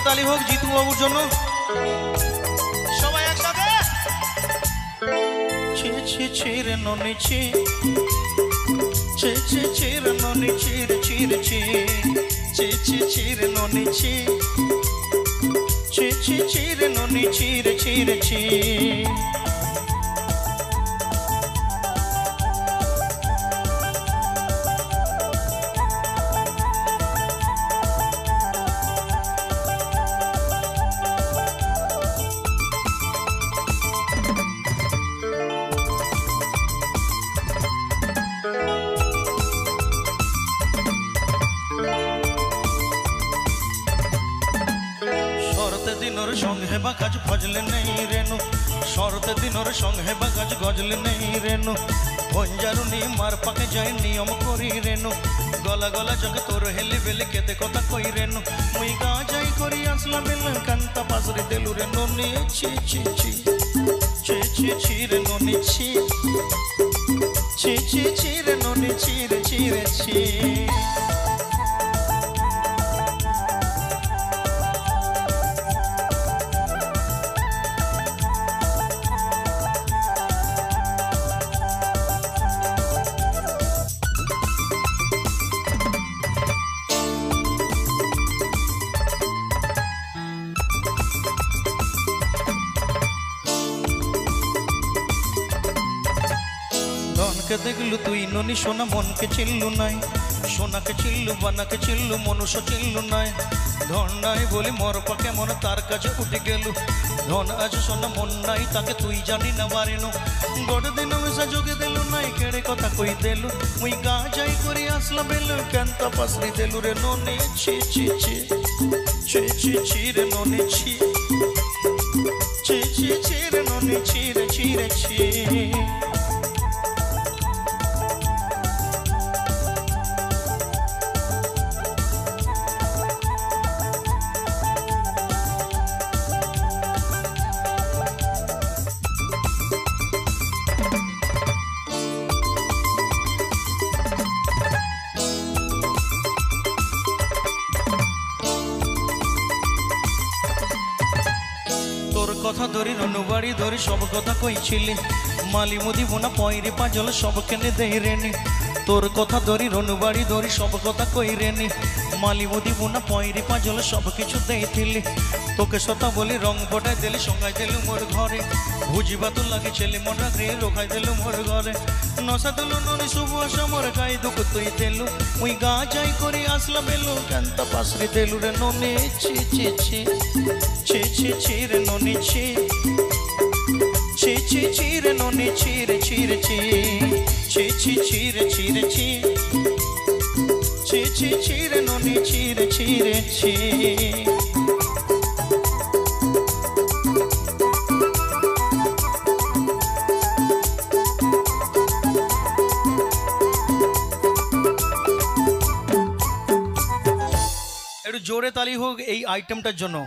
তালি হোক জিতু বাবুর জন্য। সবাই একসাথে। ছি ছি ছি রে ননি ছি, ছি ছি ছি রে ননি ছি রে ছি রে ছি, ছি ছি ছি রে ননি ছি, ছি ছি ছি রে ননি ছি রে ছি রে ছি। দিনর সঙ্গে বা কাজ ফজলে নেই রেনু, শরতে দিনর সঙ্গে বা কাজ গজলে নেই রেনু, ভঞ্জারুনি মার পাকে যাই নিয়ম করি রেনু, গলা গলা জগে তোর হেলি বেলে কেতে কথা কই রেনু, মুই গা যাই করি আসলা বেলে কান্তা পাসরে দেলু রে ননি ছি ছি ছি, ছি ছি ছি রে ননি ছি, ছি ছি ছি রে ননি ছি রে ছি রে ছি। ধনকে দেখলু তুই ননি সোনা মনকে চিল্লু নাই, সোনাকে চিল্লু বানাকে চিল্লু মনুষ্য চিল্লু নাই, ধন নাই বলি মর পাকে মন তার কাছে উঠে গেলু, ধন আছে সোনা মন নাই তাকে তুই জানি না বারেনু, গড় দিন মেশা যোগে দিলু নাই কেড়ে কথা কই দেলু, মুই গা যাই করি আসলা বেলু কেনতা পাসরি দেলু রে ননি ছি ছি ছি, ছি ছি ছি রে ননি ছি, ছি ছি ছি রে ননি ছি রে ছি রে ছি। কথা ধরি রনুবাড়ি ধরি সব কথা কইছিলি, মালি মুদি বোনা পয়রি পাজল সব কেনে দেই রেনি, তোর কথা ধরি রনুবাড়ি ধরি সব কথা কই রেনি, মালি মুদি বোনা পয়রি পাজল সব কিছু দেইছিলি, তোকে সতা বলি রং পটাই দিলি সঙ্গাই দিলু মোর ঘরে, বুঝিবা তো লাগে ছেলে মনরা গৃহে রোখাই দিলু মোর ঘরে, নশা দিলু ননি শুভ আশা মোর গাই দুঃখ তুই দিলু, মুই গা যাই করি আসলা বেলু কান্তা পাসরি দিলু রে ননি ছি ছি ছি, ছি ছি ছি রে ননি ছি, ছি ছি ছি রে ননি ছি রে ছি রে ছি, ছি ছি ছি রে ছি রে ছি, ছি ছি ছি রে ননি ছি রে ছি রে ছি। একটু জোরে তালি হোক এই আইটেমটার জন্য।